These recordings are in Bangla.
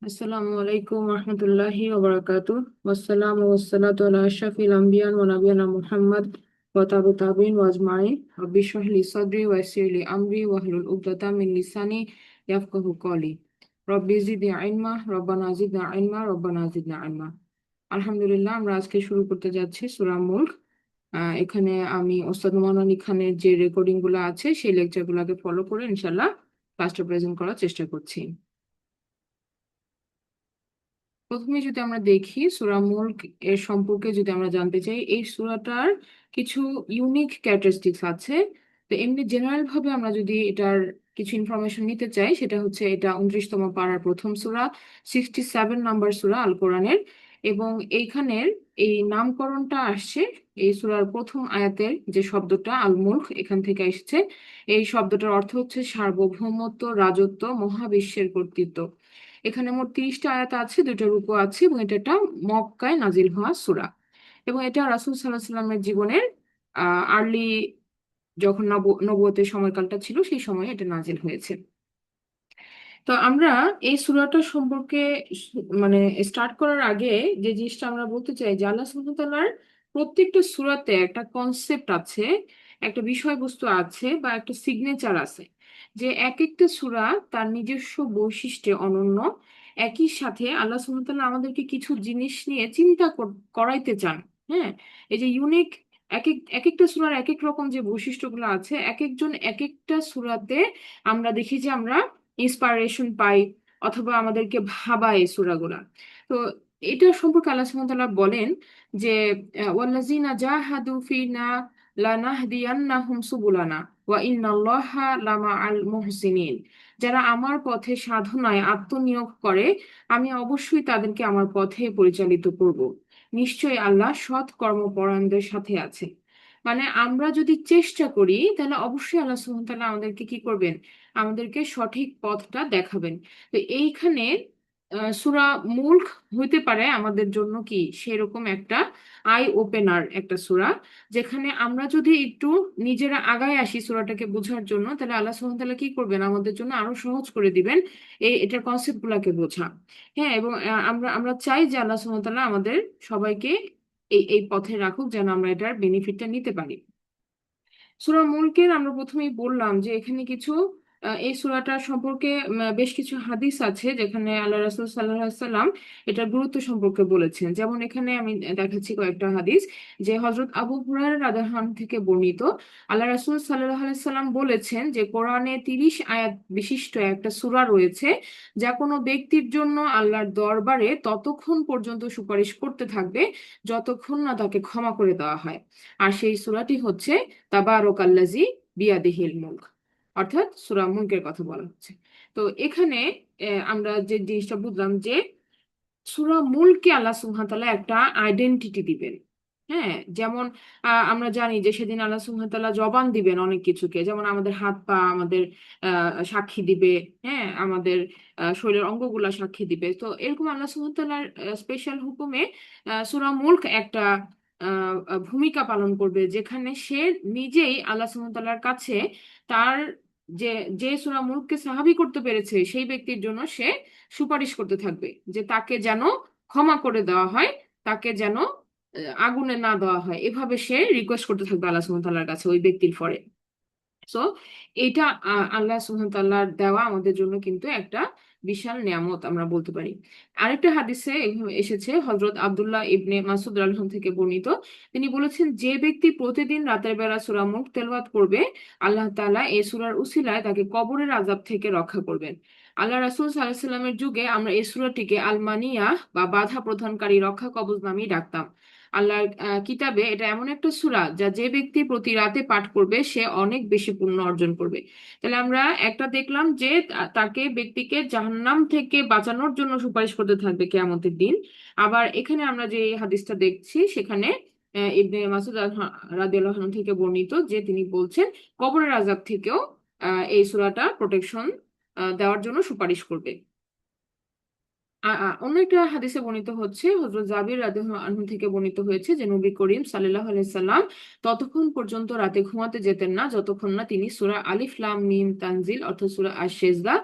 আসসালামু আলাইকুম রহমতুল্লাহি ওবারাকাতু ওয়াসসালামু ওয়াসসালাতু আলা আশরাফিল আম্বিয়া ওয়া নাবিয়িনা মুহাম্মদ ওয়া তাবিঈন ওয়া আজমাইন রাব্বি ইশরাহ লি সাদরি ওয়া ইয়াসসির লি আমরি ওয়াহলুল উকদাতাম মিন লিসানি ইয়াফকাহু কওলি রব্বি জিদনি ইলমা রব্বানা জিদনা ইলমা রব্বানা জিদনা ইলমা। আলহামদুলিল্লাহ, আমরা আজকে শুরু করতে যাচ্ছি সূরা মুলক। এখানে আমি ওস্তাদ নোমান আলী খানের যে রেকর্ডিং গুলো আছে সেই লেকচার গুলোকে ফলো করে ইনশাল্লাহ ক্লাসটা প্রেজেন্ট করার চেষ্টা করছি। প্রথমে যদি আমরা দেখি সূরা মুলক এর সম্পর্কে, যদি আমরা জানতে চাই এই সূরাটার কিছু ইউনিক ক্যারেক্টারিস্টিক্স আছে। তো এমনি জেনারেল ভাবে আমরা যদি এটার কিছু ইনফরমেশন নিতে চাই, সেটা হচ্ছে এটা 29তম পারার প্রথম সূরা, 67 নম্বর সূরা আল কোরআনের। এবং এইখানের এই নামকরণটা আসছে এই সূরার প্রথম আয়াতের যে শব্দটা আল মুলক এখান থেকে এসেছে। এই শব্দটার অর্থ হচ্ছে সার্বভৌমত্ব, রাজত্ব, মহাবিশ্বের কর্তৃত্ব। এখানে মোট 30টা আয়াত আছে, দুইটা রুকু আছে, এবং এটা একটা মক্কায় নাজিল হওয়া সূরা। এবং এটা রাসূল সাল্লাল্লাহু আলাইহি সাল্লামের জীবনের আর্লি, যখন নবুয়তের সময়কালটা ছিল সেই সময়ে এটা নাজিল হয়েছে। তো আমরা এই সূরাটা সম্পর্কে মানে স্টার্ট করার আগে যে জিনিসটা আমরা বলতে চাই যে আল্লাহ সুবহানাহু ওয়া তাআলার প্রত্যেকটা সূরাতে একটা কনসেপ্ট আছে, একটা বিষয়বস্তু আছে, বা একটা সিগনেচার আছে। যে এক একটা সূরা তার নিজস্ব বৈশিষ্ট্যে অনন্য। একই সাথে আল্লাহ সুবহানাহু ওয়া তাআলা আমাদেরকে কিছু জিনিস নিয়ে চিন্তা করাইতে চান। হ্যাঁ, এই যে ইউনিক, এক একটা সূরার এক এক রকম যে বৈশিষ্ট্যগুলো আছে, এক একজন এক একটা সূরাতে আমরা দেখি যে আমরা ইন্সপাইরেশন পাই, অথবা আমাদেরকে ভাবায় এই সূরাগুলা। তো এটা সম্পর্কে আল্লাহ সুবহানাহু ওয়া তাআলা বলেন যে ওয়াল্লাযিনা জাহাদু ফিনা লানাহদিয়ান্নাহুম সুবুলানা ওয়া ইন্নাল্লাহা লামাআল মুহসিনিন। যারা আমার পথে সাধনায় আত্মনিয়োগ করে, আমি অবশ্যই তাদেরকে আমার পথে পরিচালিত করব। নিশ্চয়ই আল্লাহ সৎ কর্মপরায়ণদের সাথে আছে। মানে আমরা যদি চেষ্টা করি তাহলে অবশ্যই আল্লাহ সুবহানাহু ওয়া তাআলা আমাদেরকে কি করবেন, আমাদেরকে সঠিক পথটা দেখাবেন। তো এইখানে সূরা মুলক হইতে পারে আমাদের জন্য কি সেরকম একটা আই ওপেনার একটা সূরা, যেখানে আমরা যদি একটু নিজেরা আগায় আসি সূরাটাকে বোঝার জন্য, তাহলে আল্লাহ সুবহানাহু ওয়া তাআলা কি করবেন, আমাদের জন্য আরো সহজ করে দিবেন এটার কনসেপ্ট গুলাকে বোঝা। হ্যাঁ, এবং আমরা আমরা চাই যে আল্লাহ সুবহানাহু ওয়া তাআলা আমাদের সবাইকে এই এই পথে রাখুক, যেন আমরা এটার বেনিফিটটা নিতে পারি। সূরা মুলকের আমরা প্রথমেই বললাম যে এখানে কিছু এই সূরাটার সম্পর্কে বেশ কিছু হাদিস আছে, যেখানে আল্লাহ রাসূল সাল্লাল্লাহু আলাইহি সাল্লাম এটার গুরুত্ব সম্পর্কে বলেছেন। যেমন এখানে আমি দেখাচ্ছি কয়েকটা হাদিস। যে হযরত আবু হুরায়রা রাদিয়াল্লাহু আনহু থেকে বর্ণিত, আল্লাহ রাসূল সাল্লাল্লাহু আলাইহি সাল্লাম বলেছেন যে কোরআনে 30 আয়াত বিশিষ্ট একটা সূরা রয়েছে, যা কোনো ব্যক্তির জন্য আল্লাহর দরবারে ততক্ষণ পর্যন্ত সুপারিশ করতে থাকবে যতক্ষণ না তাকে ক্ষমা করে দেওয়া হয়। আর সেই সূরাটি হচ্ছে তাবারাকাল্লাযী বিয়াদিহিল মুলক, অর্থাৎ সূরা মুলকের কথা বলা হচ্ছে। তো এখানে আমরা যে জিনিসটা বুঝলাম যে সূরা মুলকে আল্লাহ সুবহানাহু ওয়া তাআলা একটা আইডেন্টিটি দিবেন। হ্যাঁ, যেমন আমরা জানি যে সেদিন আল্লাহ সুবহানাহু ওয়া তাআলা জবান দিবেন অনেক কিছুকে, যেমন আমাদের হাত পা আমাদের সাক্ষী দিবে। হ্যাঁ, আমাদের শরীরের অঙ্গগুলা সাক্ষী দিবে। তো এরকম আল্লাহ সুবহানাহু ওয়া তাআলার স্পেশাল হুকুমে সূরা মুলক একটা ভূমিকা পালন করবে, যেখানে সে নিজেই আল্লাহ সুবহানাহু ওয়া তাআলার কাছে তার যে যে সূরা মুলককে সাহাবী করতে পেরেছে সেই ব্যক্তির জন্য সে সুপারিশ করতে থাকবে যে তাকে যেন ক্ষমা করে দেওয়া হয়, তাকে যেন আগুনে না দেওয়া হয়। এভাবে সে রিকোয়েস্ট করতে থাকবে আল্লাহ সুবহানাহু ওয়া তাআলার কাছে ওই ব্যক্তির ফরে। সো এটা আল্লাহ সুবহানাহু ওয়া তাআলার দেওয়া আমাদের জন্য কিন্তু একটা বিশাল নিয়ামত আমরা বলতে পারি। আরেকটা হাদিসে এভাবে এসেছে, হযরত আব্দুল্লাহ ইবনে মাসউদ রাদিয়াল্লাহু আনহু থেকে বর্ণিত। তিনি বলেছেন, যে ব্যক্তি প্রতিদিন রাতের বেলা সূরা মুলক তেলাওয়াত করবে, আল্লাহ তাআলা এই সূরার উসিলায় তাকে কবরের আযাব থেকে রক্ষা করবেন। আল্লাহ রাসূল সাল্লাল্লাহু আলাইহি সাল্লামের যুগে আমরা এই সূরাটিকে আল মানিয়া বা বাধা প্রদানকারী রক্ষা কবচ নামেই ডাকতাম। আল্লাহর কিতাবে এটা এমন একটা সূরা যা যে ব্যক্তি প্রতি রাতে পাঠ করবে সে অনেক বেশি পুণ্য অর্জন করবে। তাহলে আমরা একটা দেখলাম যে তাকে ব্যক্তিকে জাহান্নাম থেকে বাঁচানোর জন্য সুপারিশ করতে থাকবে কিয়ামতের দিন। আবার এখানে আমরা যে হাদিসটা দেখছি সেখানে ইবনে মাসুদ রাদিয়াল্লাহু আনহু থেকে বর্ণিত যে তিনি বলছেন কবরের আযাব থেকেও এই সূরাটা প্রোটেকশন দেওয়ার জন্য সুপারিশ করবে। অন্য একটা হাদিসে বর্ণিত হচ্ছে, হযরত জাবির রাদিয়াল্লাহু আনহু থেকে বর্ণিত হয়েছে যে নবী করিম সাল্লাল্লাহু আলাইহি সাল্লাম ততক্ষণ পর্যন্ত রাতে ঘুমাতে যেতেন না যতক্ষণ না তিনি সূরা আলিফ লাম মিম তানজিল অর্থাৎ সূরা আশ-সিজদা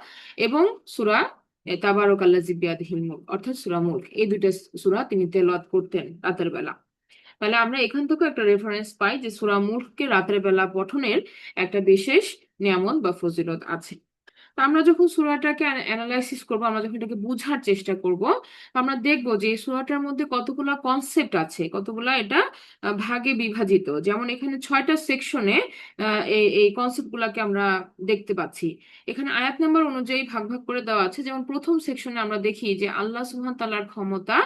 এবং সূরা তাবারাকাল্লাযী বিয়াদিহিল মুলক, অর্থাৎ সূরা মুলক, এই দুইটা সূরা তিনি তেলাওয়াত করতেন রাতের বেলা। তাহলে আমরা এখান থেকে একটা রেফারেন্স পাই যে সূরা মুলককে রাতের বেলা পঠনের একটা বিশেষ নিয়ামত বা ফজিলত আছে। তো আমরা যখন সূরাটাকে অ্যানালাইসিস করব, আমরা যখন এটাকে বোঝার চেষ্টা করব, আমরা দেখব যে এই সূরাটার মধ্যে কতগুলা কনসেপ্ট আছে, কতগুলা এটা ভাগে বিভাজিত। যেমন এখানে 6টা সেকশনে এই এই কনসেপ্ট গুলাকে আমরা দেখতে পাচ্ছি। এখানে আয়াত নাম্বার অনুযায়ী ভাগ ভাগ করে দেওয়া আছে। যেমন প্রথম সেকশনে আমরা দেখি যে আল্লাহ সুবহান তাআলার ক্ষমতা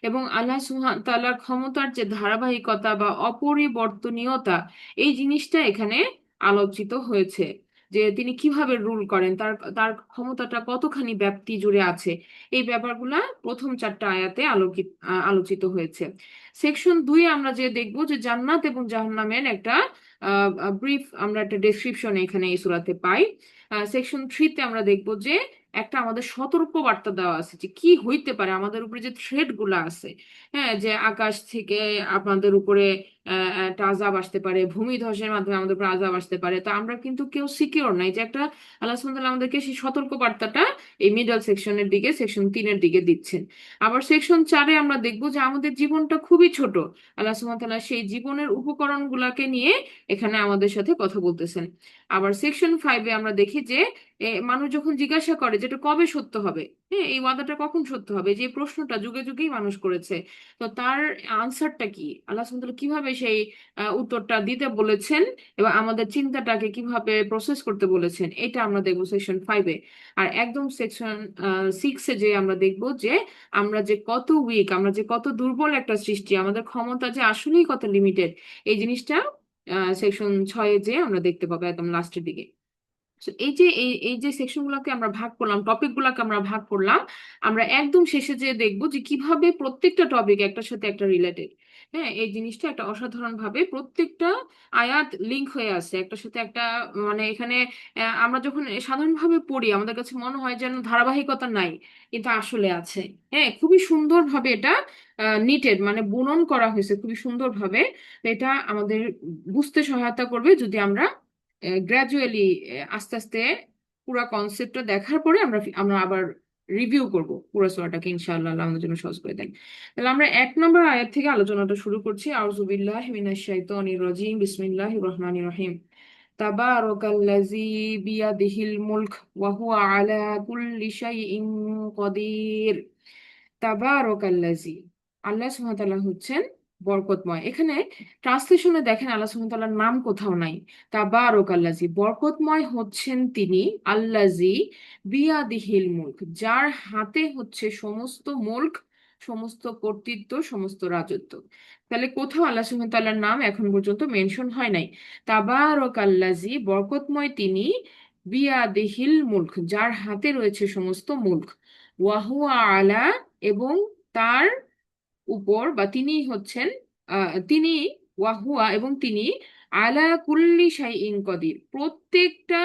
এবং আল্লাহ সুবহান তাআলার ক্ষমতার যে ধারাবাহিকতা বা অপরিবর্তনীয়তা, এই জিনিসটা এখানে আলোচিত হয়েছে। যে তিনি কিভাবে রুল করেন, তার তার ক্ষমতাটা কতখানি ব্যাপ্তি জুড়ে আছে, এই ব্যাপারগুলা প্রথম 4টা আয়াতে আলোচিত হয়েছে। সেকশন 2 আমরা যে দেখবো যে জান্নাত এবং জাহান্নামের একটা ব্রিফ, আমরা একটা ডেসক্রিপশন এখানে এই সূরাতে পাই। সেকশন 3 আমরা দেখবো যে একটা আমাদের সতর্ক বার্তা দেওয়া আছে যে কি হইতে পারে, আমাদের উপরে যে থ্রেট গুলা আছে, হ্যাঁ, যে আকাশ থেকে আপনাদের উপরে একটা আযাব আসতে পারে, ভূমিধসের মাধ্যমে আমাদের উপর আযাব আসতে পারে। তো আমরা কিন্তু কেউ সিকিউর নাই, যে একটা আল্লাহ সুবহানাহু ওয়া তাআলা আমাদেরকে সেই সতর্ক বার্তাটা এই মিডল সেকশনের দিকে, সেকশন 3-এর দিকে দিচ্ছেন। আবার সেকশন 4-এ আমরা দেখবো যে আমাদের জীবনটা খুবই ছোট, আল্লাহ সুবহানাহু ওয়া তাআলা সেই জীবনের উপকরণ গুলাকে নিয়ে এখানে আমাদের সাথে কথা বলতেছেন। আবার সেকশন 5-এ আমরা দেখি যে মানুষ যখন জিজ্ঞাসা করে যেটা কবে সত্য হবে, হ্যাঁ, এই ওয়াদাটা কখন সত্য হবে, যে প্রশ্নটা যুগে যুগেই মানুষ করেছে, তো তার আনসারটা কি, আল্লাহ সুবহানাহু ওয়া তাআলা কিভাবে সেই উত্তরটা দিতে বলেছেন এবং আমাদের চিন্তাটাকে কিভাবে প্রসেস করতে বলেছেন, এটা আমরা দেখবো সেকশন 5-এ। আর একদম সেকশন 6-এ যে আমরা দেখবো যে আমরা যে কত উইক, আমরা যে কত দুর্বল একটা সৃষ্টি, আমাদের ক্ষমতা যে আসলেই কত লিমিটেড, এই জিনিসটা সেকশন 6-এ যে আমরা দেখতে পাবো একদম লাস্টের দিকে। So, এই যে এই যে সেকশন গুলোকে আমরা ভাগ করলাম, টপিক গুলাকে আমরা ভাগ করলাম, আমরা একদম শেষে যে দেখবো যে কিভাবে প্রত্যেকটা টপিক একটার সাথে একটা রিলেটেড। হ্যাঁ, এই জিনিসটা একটা অসাধারণ ভাবে প্রত্যেকটা আয়াত লিংক হয়ে আছে একটার সাথে একটা। মানে এখানে আমরা যখন সাধারণভাবে পড়ি আমাদের কাছে মনে হয় যেন ধারাবাহিকতা নাই, কিন্তু আসলে আছে। হ্যাঁ, খুবই সুন্দর ভাবে এটা নিটেড, মানে বুনন করা হয়েছে খুবই সুন্দর ভাবে। এটা আমাদের বুঝতে সহায়তা করবে যদি আমরা গ্রাজুয়ালি, আস্তে আস্তে পুরো কনসেপ্টটা দেখার পরে আমরা আমরা আবার রিভিউ করব পুরো সূরাটাকে, ইনশাআল্লাহ আল্লাহ আমাদের জন্য সহজ করে দেন। তাহলে আমরা 1 নম্বর আয়াত থেকে আলোচনাটা শুরু করছি। আউযু বিল্লাহি মিনাশ শাইতানির রাজিম, বিসমিল্লাহির রহমানির রহিম। তাবারাকাল্লাযী বিয়াদিহিল মুলক ওয়া হুয়া আলা কুল্লি শাইইন কদির। তাবারাকাল্লাযী, আল্লাহ সুবহানাহু ওয়া তাআলা হচ্ছেন বরকতময়। এখানে ট্রান্সলেশনে দেখেন আল্লাহ সুবহানাহু ওয়া তাআলার নাম কোথাও নাই। তাবারাকাল্লাযী, বরকতময় হচ্ছেন তিনি, আল্লাযী বিয়াদিহিল মুলক, যার হাতে হচ্ছে সমস্ত মুলক, সমস্ত কর্তৃত্ব, সমস্ত রাজত্ব। তাহলে কোথাও আল্লাহ সুবহানাহু ওয়া তাআলার নাম এখন পর্যন্ত মেনশন হয় নাই। তাবারাকাল্লাযী, বরকতময় তিনি, বিয়াদিহিল মুলক, যার হাতে রয়েছে সমস্ত মুলক, ওয়াহুয়া আলা, এবং তার উপর বা তিনি হচ্ছেন, তিনি, ওয়াহুয়া এবং তিনি, আলা কুল্লি শাইইন কদির, প্রত্যেকটা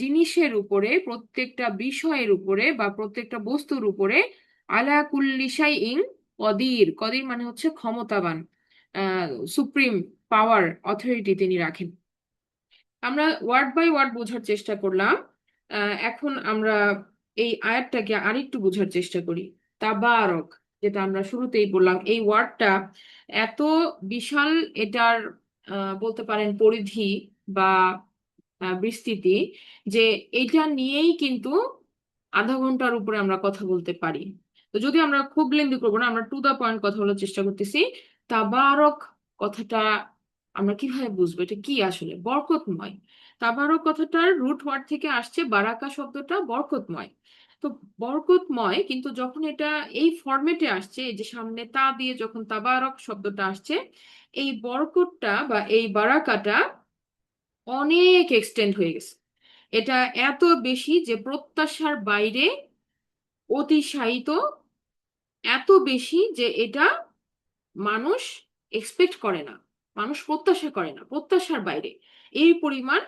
জিনিসের উপরে, প্রত্যেকটা বিষয়ের উপরে বা প্রত্যেকটা বস্তুর উপরে, আলা কুল্লি শাইইন কদির, কদির মানে হচ্ছে ক্ষমতাবান, সুপ্রিম পাওয়ার, অথরিটি তিনি রাখেন। আমরা ওয়ার্ড বাই ওয়ার্ড বোঝার চেষ্টা করলাম। এখন আমরা এই আয়াতটাকে আরেকটু বোঝার চেষ্টা করি। তাবারক, যেটা আমরা শুরুতেই বললাম, এই ওয়ার্ডটা এত বিশাল, এটার বলতে পারেন পরিধি বা বিস্তৃতি, যে এটা নিয়েই কিন্তু আধা ঘন্টার উপরে আমরা কথা বলতে পারি। তো যদি আমরা খুব লেন্দি করবো না, আমরা টু দা পয়েন্ট কথা বলার চেষ্টা করতেছি। তাবারক কথাটা আমরা কিভাবে বুঝবো এটা কি আসলে বরকতময়? তাবারক কথাটার রুট ওয়ার্ড থেকে আসছে বারাকা শব্দটা, বরকতময়। তো বরকতময়, কিন্তু যখন এটা এই ফরম্যাটে আসছে, এই যে সামনে তা দিয়ে যখন তাবারক শব্দটা আসছে, এই বরকতটা বা এই বারাকাটা অনেক এক্সটেন্ড হয়ে গেছে। এটা এত বেশি যে প্রত্যাশার বাইরে, অতিশায়িত, এত বেশি যে এটা মানুষ এক্সপেক্ট করে না, মানুষ প্রত্যাশা করে না, প্রত্যাশার বাইরে এই পরিমাণ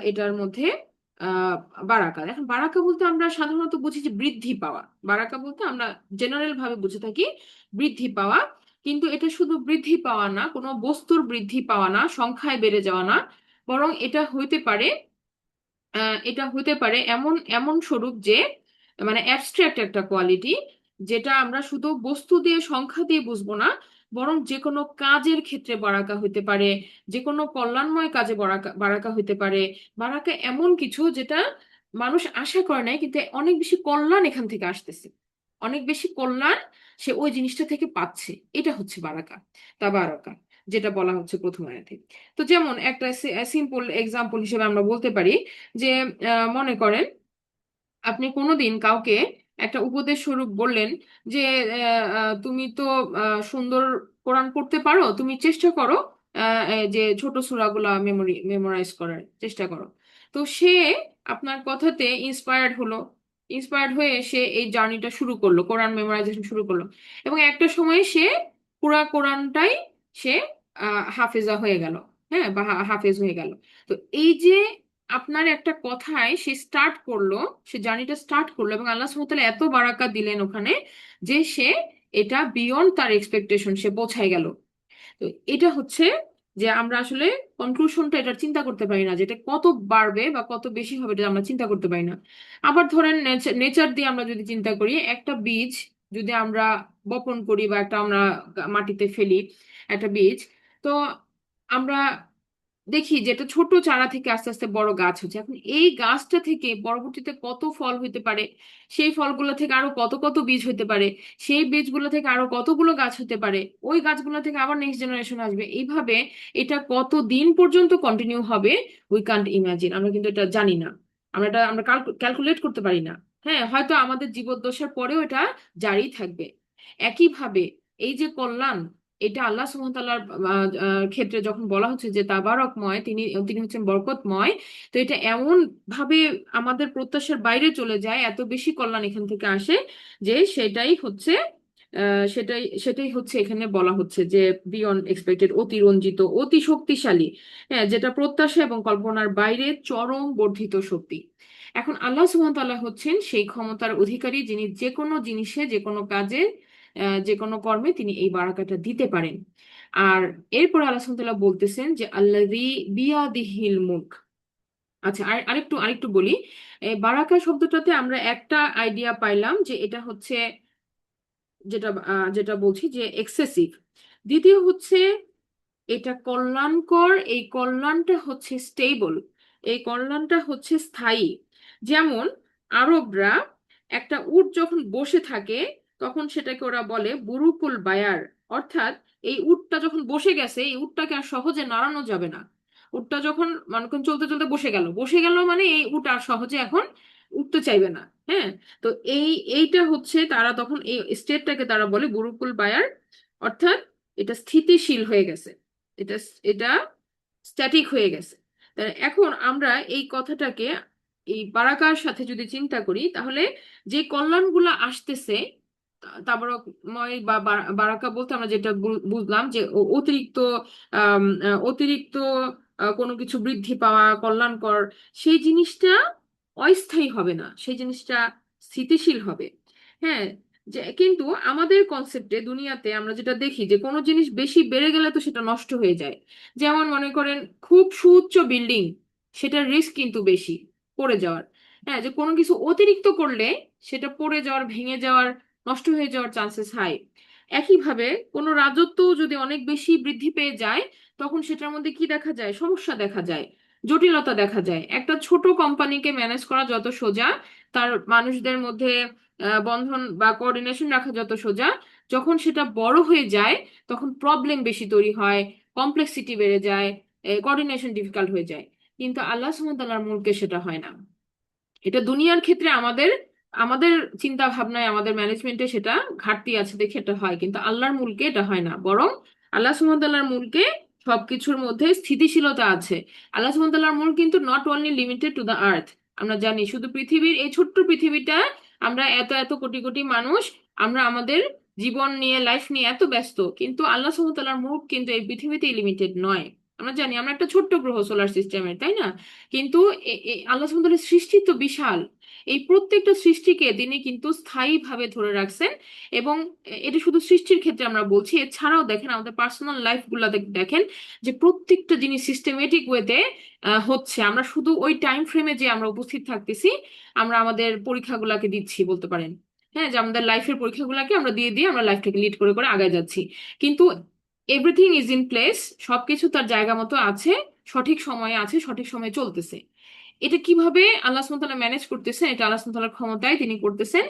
এটার মধ্যে আহ বারাকা। এখন বারাকা বলতে আমরা সাধারণত বুঝি যে বৃদ্ধি পাওয়া, বারাকা বলতে আমরা জেনারেল ভাবে বুঝে থাকি বৃদ্ধি পাওয়া। কিন্তু এটা শুধু বৃদ্ধি পাওয়া না, কোনো বস্তুর বৃদ্ধি পাওয়া না, সংখ্যায় বেড়ে যাওয়া না, বরং এটা হইতে পারে এটা হতে পারে এমন এমন স্বরূপ যে মানে অ্যাবস্ট্রাক্ট একটা কোয়ালিটি, যেটা আমরা শুধু বস্তু দিয়ে সংখ্যা দিয়ে বুঝবো না, বরং যে কোনো কাজের ক্ষেত্রে বারাকা হতে পারে, যে কোনো কল্যাণময় কাজে বারাকা বারাকা হতে পারে। বারাকা এমন কিছু যেটা মানুষ আশা করে নাই, কিন্তু অনেক বেশি কল্যাণ এখান থেকে আসতেছে, অনেক বেশি কল্যাণ সে ওই জিনিসটা থেকে পাচ্ছে। এটা হচ্ছে বারাকা, তাবারাকা, যেটা বলা হচ্ছে প্রথম আয়াতে। তো যেমন একটা সিম্পল এক্সাম্পল হিসেবে আমরা বলতে পারি যে মনে করেন আপনি কোনোদিন কাউকে একটা উপদেশ স্বরূপ বললেন যে তুমি তো সুন্দর কোরআন পড়তে পারো, তুমি চেষ্টা করো যে ছোট সূরাগুলা মেমোরাইজ করার চেষ্টা করো। তো সে আপনার কথাতে ইন্সপায়ার্ড হলো, ইন্সপায়ার্ড হয়ে সে এই জার্নিটা শুরু করলো, কোরআন মেমোরাইজেশন শুরু করলো, এবং একটা সময় সে পুরা কোরআনটাই সে হাফেজা হয়ে গেল, হ্যাঁ, বা হাফেজ হয়ে গেল। তো এই যে আপনার একটা কথায় সে স্টার্ট করলো, সে জার্নিটা স্টার্ট করলো, এবং আল্লাহ সুবহানাহু ওয়া তাআলা এত বারাকা দিলেন ওখানে যে সে এটা বিয়ন্ড তার এক্সপেকটেশন সে পৌঁছায় গেল। তো এটা হচ্ছে যে আমরা আসলে কনক্লুশনটা এটা চিন্তা করতে পারি না, যে এটা কত বাড়বে বা কত বেশি হবে এটা আমরা চিন্তা করতে পারি না। আবার ধরেন নেচার দিয়ে আমরা যদি চিন্তা করি, একটা বীজ যদি আমরা বপন করি বা একটা আমরা মাটিতে ফেলি একটা বীজ, তো আমরা দেখি যে এটা ছোট চারা থেকে আস্তে আস্তে বড় গাছ হচ্ছে। এখন এই গাছটা থেকে পরবর্তীতে কত ফল হইতে পারে, সেই ফলগুলো থেকে আরো কত কত বীজ হতে পারে, সেই বীজগুলো থেকে আরো কতগুলো গাছ হতে পারে, ওই গাছগুলো থেকে আবার নেক্সট জেনারেশন আসবে, এইভাবে এটা কত দিন পর্যন্ত কন্টিনিউ হবে উই কান্ট ইমাজিন। আমরা কিন্তু এটা জানি না, আমরা ক্যালকুলেট করতে পারি না। হ্যাঁ, হয়তো আমাদের জীবদ্দশার পরেও এটা জারি থাকবে। একইভাবে এই যে কল্যাণ, এটা আল্লাহ সুবহানাহু ওয়া তাআলার ক্ষেত্রে যখন বলা হচ্ছে যে তাবারকময়, তিনি তিনি হচ্ছেন বরকতময়, তো এটা এমন ভাবে আমাদের প্রত্যাশার বাইরে চলে যায়, এত বেশি কল্যাণ এখান থেকে আসে যে সেটাই হচ্ছে সেটাই সেটাই হচ্ছে এখানে বলা হচ্ছে যে বিয়ন্ড এক্সপেক্টেড, অতিরঞ্জিত, অতি শক্তিশালী, হ্যাঁ, যেটা প্রত্যাশা এবং কল্পনার বাইরে চরম বর্ধিত শক্তি। এখন আল্লাহ সুবহানাহু ওয়া তাআলা হচ্ছেন সেই ক্ষমতার অধিকারী, যিনি যে কোনো জিনিসে, যে কোনো কাজে, যে কোনো কর্মে তিনি এই বারাকাটা দিতে পারেন। আর এরপর আল্লাহ সুবহানাহু ওয়া তাআলা বলতেছেন যে আল্লাযী বিয়াদিহিল মুলক। আচ্ছা, আরেকটু আরেকটু বলি। এই বারাকা শব্দটাতে আমরা একটা আইডিয়া পাইলাম যে এটা হচ্ছে যেটা বলছি যে এক্সেসিভ। দ্বিতীয় হচ্ছে এটা কল্যাণকর, এই কল্যাণটা হচ্ছে স্টেবল, এই কল্যাণটা হচ্ছে স্থায়ী। যেমন আরবরা একটা উট যখন বসে থাকে তখন সেটাকে ওরা বলে বুরুকুল বায়ার, অর্থাৎ এই উটটা যখন বসে গেছে, এই উটটাকে আর সহজে নাড়ানো যাবে না। উটটা যখন মনে করেন চলতে চলতে বসে গেল, বসে গেল মানে এই উট আর সহজে এখন উঠতে চাইবে না। হ্যাঁ, তো এইটা হচ্ছে তারা তখন এই স্টেটটাকে তারা বলে বুরুকুল বায়ার, অর্থাৎ এটা স্থিতিশীল হয়ে গেছে, এটা এটা স্ট্যাটিক হয়ে গেছে। তাহলে এখন আমরা এই কথাটাকে এই বারাকার সাথে যদি চিন্তা করি, তাহলে যে কল্যাণগুলো আসতেছে, তাবারকময় বা বারাকা বলতে আমরা যেটা বুঝলাম যে অতিরিক্ত অতিরিক্ত কোনো কিছু বৃদ্ধি পাওয়া, কল্যাণকর, সেই জিনিসটা অস্থায়ী হবে না, সেই জিনিসটা স্থিতিশীল হবে। হ্যাঁ, যে কিন্তু আমাদের কনসেপ্টে দুনিয়াতে আমরা যেটা দেখি যে কোনো জিনিস বেশি বেড়ে গেলে তো সেটা নষ্ট হয়ে যায়। যেমন মনে করেন খুব সুউচ্চ বিল্ডিং, সেটার রিস্ক কিন্তু বেশি পড়ে যাওয়ার। হ্যাঁ, যে কোনো কিছু অতিরিক্ত করলে সেটা পড়ে যাওয়ার, ভেঙে যাওয়ার, নষ্ট হয়ে যাওয়ার চান্সেস হাই। একইভাবে কোনো রাজত্ব যদি অনেক বেশি বৃদ্ধি পেয়ে যায়, তখন সেটার মধ্যে কি দেখা যায়, সমস্যা দেখা যায়, জটিলতা দেখা যায়। একটা ছোট কোম্পানিকে ম্যানেজ করা যত সোজা, তার মানুষদের মধ্যে বন্ধন বা কোঅর্ডিনেশন রাখা যত সোজা, যখন সেটা বড় হয়ে যায় তখন প্রবলেম বেশি তৈরি হয়, কমপ্লেক্সিটি বেড়ে যায়, কোঅর্ডিনেশন ডিফিকাল্ট হয়ে যায়। কিন্তু আল্লাহ সুবহানাহু ওয়া তাআলার মুলকে সেটা হয় না। এটা দুনিয়ার ক্ষেত্রে আমাদের আমাদের চিন্তা ভাবনায়, আমাদের ম্যানেজমেন্টে সেটা ঘাটতি আছে দেখে এটা হয়, কিন্তু আল্লাহর মুলকে এটা হয় না। বরং আল্লাহ সুবহানাহু ওয়া তাআলার মুলকে সবকিছুর মধ্যে স্থিতিশীলতা আছে। আল্লাহ সুবহানাহু ওয়া তাআলার মুলক কিন্তু not only limited to the earth. আমরা জানি শুধু পৃথিবীর এই ছোট্ট পৃথিবীটা, আমরা এত এত কোটি কোটি মানুষ, আমরা আমাদের জীবন নিয়ে, লাইফ নিয়ে এত ব্যস্ত, কিন্তু আল্লাহ সুবহানাহু ওয়া তাআলার মুলক কিন্তু এই পৃথিবীতেই লিমিটেড নয়। আমরা জানি আমরা একটা ছোট্ট গ্রহ সোলার সিস্টেমের, তাই না? কিন্তু আল্লাহ সুবহানাহু ওয়া তাআলার সৃষ্টি তো বিশাল। এই প্রত্যেকটা সৃষ্টিকে তিনি কিন্তু স্থায়ীভাবে ধরে রাখছেন। এবং এটা শুধু সৃষ্টির ক্ষেত্রে আমরা বলছি, এছাড়াও দেখেন আমাদের পার্সোনাল লাইফ গুলাতে দেখেন যে প্রত্যেকটা জিনিস সিস্টেমেটিক ওয়েতে হচ্ছে। আমরা শুধু ওই টাইম ফ্রেমে যে আমরা উপস্থিত থাকতেছি, আমরা আমাদের পরীক্ষাগুলোকে দিচ্ছি বলতে পারেন। হ্যাঁ, যে আমাদের লাইফের পরীক্ষাগুলোকে আমরা দিয়ে দিয়ে আমরা লাইফটাকে লিড করে করে আগায় যাচ্ছি। কিন্তু এভরিথিং ইজ ইন প্লেস, সবকিছু তার জায়গা মতো আছে, সঠিক সময়ে আছে, সঠিক সময়ে চলতেছে। এটা কিভাবে আল্লাহ সুবহানাহু ওয়া তাআলা ম্যানেজ করতেছেন, এটা আল্লাহ সুবহানাহু ওয়া তাআলার ক্ষমতায় তিনি করতেছেন।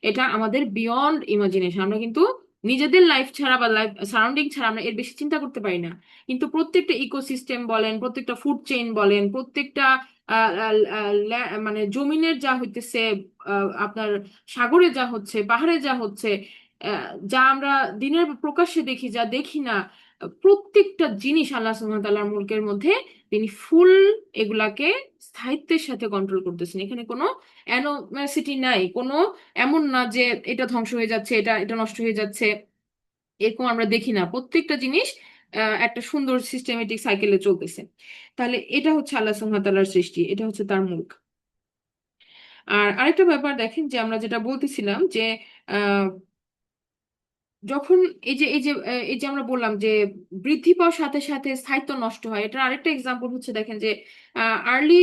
এটা আমাদের বিয়ন্ড ইমাজিনেশন। আমরা কিন্তু নিজেদের লাইফ ছাড়া বা লাইফ সারাউন্ডিং ছাড়া আমরা এর বেশি চিন্তা করতে পারি না। কিন্তু প্রত্যেকটা ইকোসিস্টেম বলেন, প্রত্যেকটা ফুড চেইন বলেন, প্রত্যেকটা মানে জমিনের যা হইতেছে, আপনার সাগরে যা হচ্ছে, পাহাড়ে যা হচ্ছে, যা আমরা দিনের প্রকাশ্যে দেখি, যা দেখি না, প্রত্যেকটা জিনিস আল্লাহ সুবহানাহু ওয়া তাআলার মুলকের মধ্যে তিনি ফুল এগুলাকে স্থায়িত্বের সাথে কন্ট্রোল করতেছেন। এখানে কোনো অ্যানোমালিসিটি নাই, কোনো এমন না যে এটা ধ্বংস হয়ে যাচ্ছে, এটা এটা নষ্ট হয়ে যাচ্ছে, এরকম আমরা দেখি না। প্রত্যেকটা জিনিস একটা সুন্দর সিস্টেমেটিক সাইকেলে চলতেছে। তাহলে এটা হচ্ছে আল্লাহ সুবহানাহু ওয়া তাআলার সৃষ্টি, এটা হচ্ছে তার মুলক। আর আরেকটা ব্যাপার দেখেন, যে আমরা যেটা বলতেছিলাম যে যখন এই যে আমরা বললাম যে বৃদ্ধি পাওয়ার সাথে সাথে স্থায়িত্ব নষ্ট হয়, এটার আরেকটা এক্সাম্পল হচ্ছে দেখেন যে আর্লি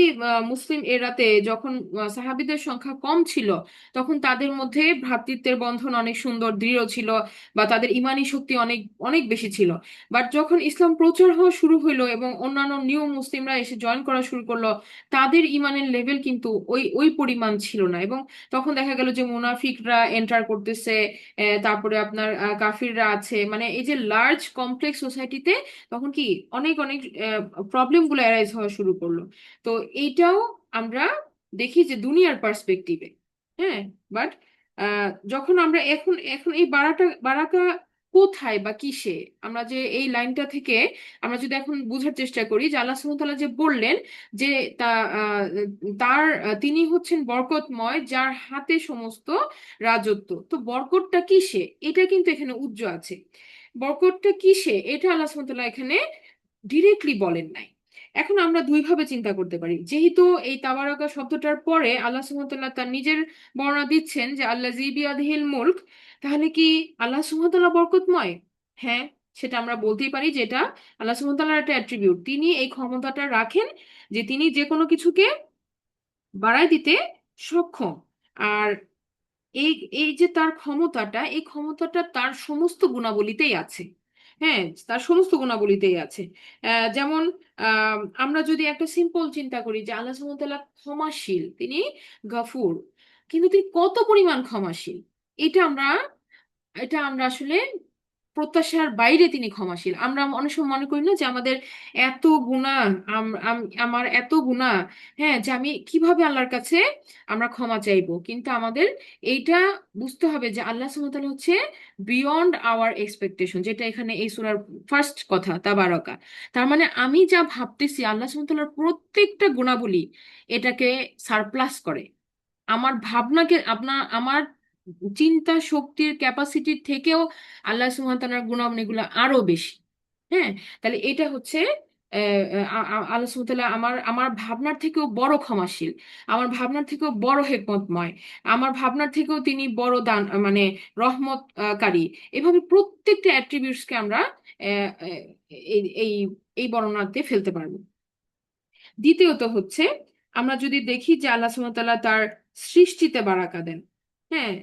মুসলিম এরাতে যখন সাহাবীদের সংখ্যা কম ছিল, তখন তাদের মধ্যে ভ্রাতৃত্বের বন্ধন অনেক সুন্দর দৃঢ় ছিল, বা তাদের ইমানি শক্তি অনেক অনেক বেশি ছিল। বাট যখন ইসলাম প্রচার হওয়া শুরু হইলো এবং অন্যান্য নিউ মুসলিমরা এসে জয়েন করা শুরু করলো, তাদের ইমানের লেভেল কিন্তু ওই ওই পরিমাণ ছিল না। এবং তখন দেখা গেল যে মুনাফিকরা এন্টার করতেছে, তারপরে আপনার কাফিররা আছে, মানে এই যে লার্জ কমপ্লেক্স সোসাইটিতে তখন কি অনেক অনেক প্রবলেম গুলো অ্যারাইজ হওয়া শুরু করলো। তো এইটাও আমরা দেখি যে দুনিয়ার পার্সপেক্টিভে। হ্যাঁ, বাট যখন আমরা এখন এখন এই বারাকা কোথায় বা কিসে, আমরা যে এই লাইনটা থেকে আমরা যদি এখন বোঝার চেষ্টা করি যে আল্লাহ সুবহানাহু ওয়া তাআলা যে বললেন যে তা আহ, তার তিনি হচ্ছেন বরকতময়, যার হাতে সমস্ত রাজত্ব। তো বরকতটা কিসে, এটা কিন্তু এখানে উজ্জ্ব আছে। বরকতটা কিসে, এটা আল্লাহ সুবহানাহু ওয়া তাআলা এখানে ডিরেক্টলি বলেন নাই। এখন আমরা দুইভাবে চিন্তা করতে পারি। যেহেতু এই তাবারাকা শব্দটার পরে আল্লাহ সুবহানাহু ওয়া তাআলা তার নিজের বর্ণনা দিচ্ছেন যে আল্লাযী বিয়াদিহিল মুলক, তাহলে কি আল্লাহ সুবহানাহু ওয়া তাআলা বরকতময়? হ্যাঁ, সেটা আমরা বলতেই পারি যে এটা আল্লাহ সুবহানাহু ওয়া তাআলার একটা অ্যাট্রিবিউট। তিনি এই ক্ষমতাটা রাখেন যে তিনি যে কোনো কিছুকে বাড়ায় দিতে সক্ষম। আর এই এই যে তার ক্ষমতাটা, এই ক্ষমতাটা তার সমস্ত গুণাবলীতেই আছে। হ্যাঁ, তার সমস্ত গুণাবলীতেই আছে। যেমন আমরা যদি একটা সিম্পল চিন্তা করি যে আল্লাহ সুবহানাহু ওয়া তাআলা ক্ষমাশীল, তিনি গাফুর, কিন্তু তিনি কত পরিমাণ ক্ষমাশীল, এটা আমরা এটা আমরা আসলে প্রত্যাশার বাইরে তিনি ক্ষমাশীল। আমরা অনেক সময় মনে করি না যে আমাদের এত গুনাহ, আমার এত গুনাহ, হ্যাঁ, যে আমি কিভাবে আল্লাহর কাছে আমরা ক্ষমা চাইবো। কিন্তু আমাদের এইটা বুঝতে হবে যে আল্লাহ সুবহানাহু ওয়া তাআলা হচ্ছে বিয়ন্ড আওয়ার এক্সপেকটেশন, যেটা এখানে এই সূরার ফার্স্ট কথা তাবারাকা। তার মানে আমি যা ভাবতেছি আল্লাহ সুবহানাহু ওয়া তাআলার প্রত্যেকটা গুণাবলী এটাকে সারপ্লাস করে। আমার ভাবনাকে আমার চিন্তা শক্তির ক্যাপাসিটির থেকেও আল্লাহ সুবহানাহু ওয়া তাআলার গুণাবলীগুলো আরো বেশি। হ্যাঁ, তাহলে এটা হচ্ছে আল্লাহ সুবহানাহু ওয়া তাআলা আমার আমার ভাবনার থেকেও বড় ক্ষমাশীল, আমার ভাবনার থেকেও বড় হেকমতময়, আমার ভাবনার থেকেও তিনি বড় দান মানে রহমতকারী। এভাবে প্রত্যেকটা অ্যাট্রিবিউটসকে আমরা আহ, আহ, এই এই এই বর্ণনাতে ফেলতে পারবো। দ্বিতীয়ত হচ্ছে, আমরা যদি দেখি যে আল্লাহ সুবহানাহু ওয়া তাআলা তার সৃষ্টিতে বারাকা দেন। হ্যাঁ,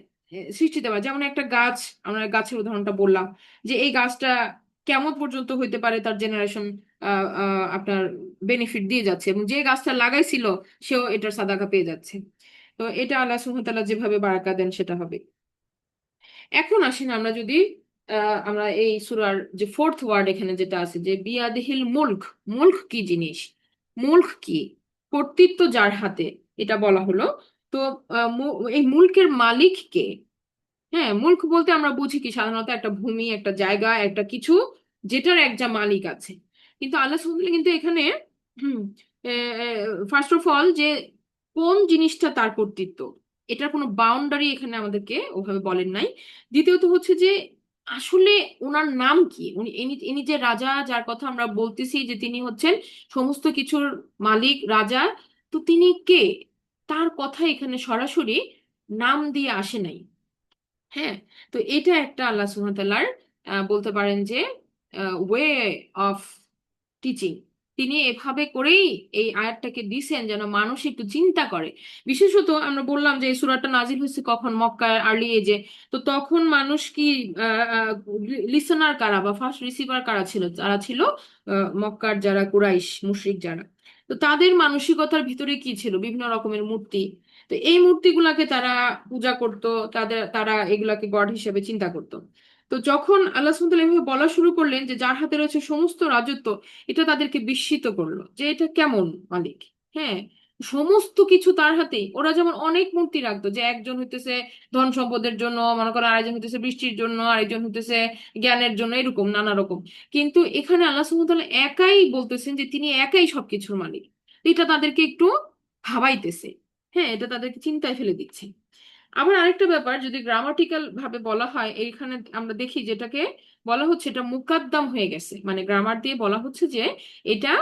সৃষ্টিতে যেমন একটা গাছ, আমরা গাছের উদাহরণটা বললাম যে এই গাছটা কেমন পর্যন্ত হইতে পারে, তার জেনারেশন আপনার বেনিফিট দিয়ে যাচ্ছে, এবং যে গাছটা লাগাইছিল সেও এটার সাদাকা পেয়ে যাচ্ছে। তো এটা আল্লাহ সুবহানাহু ওয়া তাআলা যেভাবে বারাকা দেন সেটা হবে। এখন আসেন আমরা যদি আমরা এই সূরার যে ফোর্থ ওয়ার্ড এখানে যেটা আছে যে বিয়াদিহিল মুলক, মুলক কি জিনিস, মুলক কি, কর্তৃত্ব যার হাতে, এটা বলা হলো। তো এই মুলকের মালিক কে? হ্যাঁ, মুলক বলতে আমরা বুঝি কি, সাধারণত একটা ভূমি, একটা জায়গা, একটা কিছু যেটার একটা মালিক আছে। কিন্তু আল্লাহ সুবহানাহু ওয়া তাআলা কিন্তু এখানে ফার্স্ট অফ অল যে কোন জিনিসটা তার কর্তৃত্ব, এটার কোনো বাউন্ডারি এখানে আমাদেরকে ওভাবে বলেন নাই। দ্বিতীয়ত হচ্ছে যে আসলে ওনার নাম কি? উনি ইনি ইনি যে রাজা, যার কথা আমরা বলতেছি যে তিনি হচ্ছেন সমস্ত কিছুর মালিক রাজা, তো তিনি কে? তার কথা এখানে সরাসরি নাম দিয়ে আসে নাই। হ্যাঁ, তো এটা একটা আল্লাহ সুবহানাহু ওয়া তাআলার বলতে পারেন যে ওয়ে অফ টিচিং। তিনি এভাবে করেই এই আয়াতটাকে দিছেন যেন মানুষ একটু চিন্তা করে। বিশেষত আমরা বললাম যে এই সূরাটা নাজিল হয়েছে কখন, মক্কার আর্লি এজে। তো তখন মানুষ কি লিসনার কারা বা ফার্স্ট রিসিভার কারা ছিল? যারা ছিল মক্কার যারা কুরাইশ মুশরিক যারা। তো তাদের মানসিকতার ভিতরে কি ছিল? বিভিন্ন রকমের মূর্তি। তো এই মূর্তিগুলাকে তারা পূজা করত, তারা এগুলাকে গড হিসেবে চিন্তা করত। তো যখন আল্লাহ সুবহানাহু ওয়া তাআলা এভাবে বলা শুরু করলেন যে যার হাতে রয়েছে সমস্ত রাজত্ব, এটা তাদেরকে বিস্মিত করলো যে এটা কেমন মালিক। হ্যাঁ, সমস্ত কিছু তার হাতেই। ওরা যেমন অনেক মূর্তি রাখতো, যে একজন হইতেছে ধন সম্পদের জন্য, মনে করো আরেকজন হইতেছে বৃষ্টির জন্য, আরেকজন হইতেছে জ্ঞানের জন্য, এরকম নানা রকম। কিন্তু এখানে আল্লাহ সুবহানাহু ওয়া তাআলা একাই বলতেছেন যে তিনি একাই সবকিছুর মালিক। এটা তাদেরকে একটু ভাবাইতেছে। হ্যাঁ, এটা তাদেরকে চিন্তায় ফেলে দিচ্ছে। আবার আরেকটা ব্যাপার, যদি গ্রামাটিক্যাল ভাবে বলা হয়, এইখানে আমরা দেখি যেটাকে বলা হচ্ছে এটা মুকাদ্দাম হয়ে গেছে, মানে গ্রামার দিয়ে বলা হচ্ছে যে এটা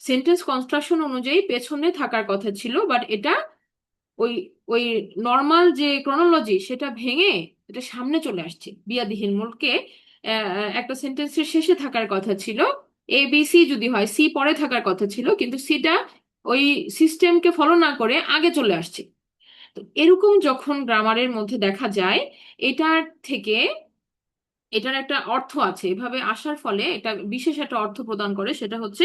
সেন্টেন্স কনস্ট্রাকশন অনুযায়ী পেছনে থাকার কথা ছিল, বাট এটা ওই ওই নর্মাল যে ক্রোনোলজি সেটা ভেঙে এটা সামনে চলে আসছে। বিয়াদিহিল মুলকে একটা সেন্টেন্সের শেষে থাকার কথা ছিল, এ বি সি যদি হয়, সি পরে থাকার কথা ছিল, কিন্তু সিটা ওই সিস্টেমকে ফলো না করে আগে চলে আসছে। তো এরকম যখন গ্রামারের মধ্যে দেখা যায়, এটার থেকে এটার একটা অর্থ আছে। এভাবে আসার ফলে এটা বিশেষ একটা অর্থ প্রদান করে, সেটা হচ্ছে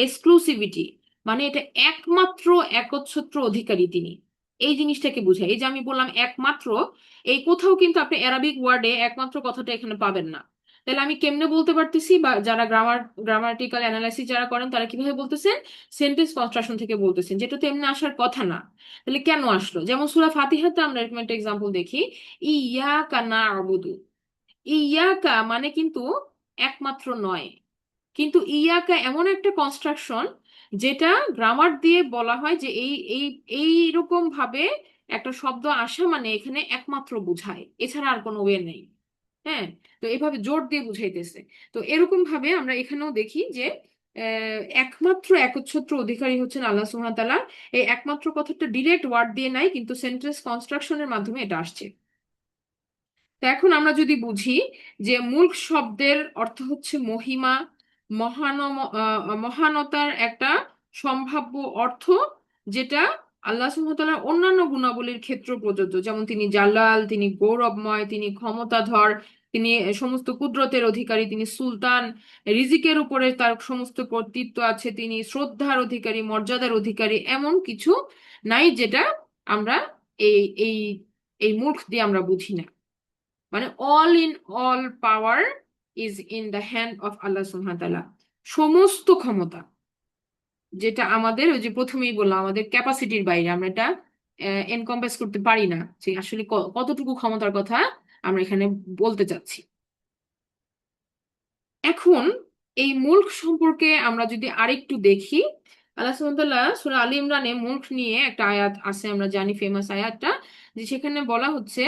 এক্সক্লুসিভিটি। মানে এটা একমাত্র একচ্ছত্র অধিকারী তিনি, এই জিনিসটাকে বোঝায়। এই যে আমি বললাম একমাত্র, এই কোথাও কিন্তু আপনি অ্যারাবিক ওয়ার্ডে একমাত্র কথাটা এখানে পাবেন না। তাহলে আমি কেমনে বলতে পারতেছি, বা যারা গ্রামাটিক্যাল অ্যানালাইসিস যারা করেন তারা কিভাবে বলতেছেন? সেন্টেন্স কনস্ট্রাকশন থেকে বলতেছেন, যেটা তো এমনি আসার কথা না। তাহলে কেন আসলো? যেমন সূরা ফাতিহাতে আমরা এরকম একটা এক্সাম্পল দেখি, ইয়াকা না'বুদু। ইয়াকা মানে কিন্তু একমাত্র নয়, কিন্তু ইয়াকা এমন একটা কনস্ট্রাকশন যেটা গ্রামার দিয়ে বলা হয় যে এই এইরকম ভাবে একটা শব্দ আসা মানে এখানে একমাত্র বুঝায়, এছাড়া আর কোনো ওয়ে নেই। হ্যাঁ, তো এইভাবে জোর দিয়ে বুঝাইতেছে। তো এরকম ভাবে আমরা এখানেও দেখি যে একমাত্র একচ্ছত্র অধিকারী হচ্ছেন আল্লাহ সুবহানাহু ওয়া তাআলা। এই একমাত্র কথাটা ডিরেক্ট ওয়ার্ড দিয়ে নাই, কিন্তু সেন্টেন্স কনস্ট্রাকশনের মাধ্যমে এটা আসছে। তো এখন আমরা যদি বুঝি যে মুলক শব্দের অর্থ হচ্ছে মহিমা, মহানতার একটা সম্ভাব্য অর্থ, যেটা আল্লাহ সুবহানাহু ওয়া তাআলার অন্যান্য গুণাবলীর ক্ষেত্র প্রযোজ্য। যেমন তিনি জালাল, তিনি গৌরবময়, তিনি ক্ষমতাধর, তিনি সমস্ত কুদরতের অধিকারী, তিনি সুলতান, রিজিকের উপরে তার সমস্ত কর্তৃত্ব আছে, তিনি শ্রদ্ধার অধিকারী, মর্যাদার অধিকারী। এমন কিছু নাই যেটা আমরা এই এই এই মুলক দিয়ে আমরা বুঝি না। মানে all in all power is in the hand of Allah সুবহানাহু ওয়া তাআলা। সমস্ত ক্ষমতা, যেটা আমাদের ওই যে প্রথমেই বললাম আমাদের ক্যাপাসিটির বাইরে, আমরা এটা এনকম্পাস করতে পারি না যে আসলে কতটুকু ক্ষমতার কথা আমরা এখানে বলতে চাচ্ছি। এখন এই মুলক সম্পর্কে আমরা যদি আরেকটু দেখি, আল্লাহ সুবহানাহু ওয়া তাআলা সূরা আলী ইমরানে মুলক নিয়ে একটা আয়াত আছে, আমরা জানি ফেমাস আয়াতটা, যে সেখানে বলা হচ্ছে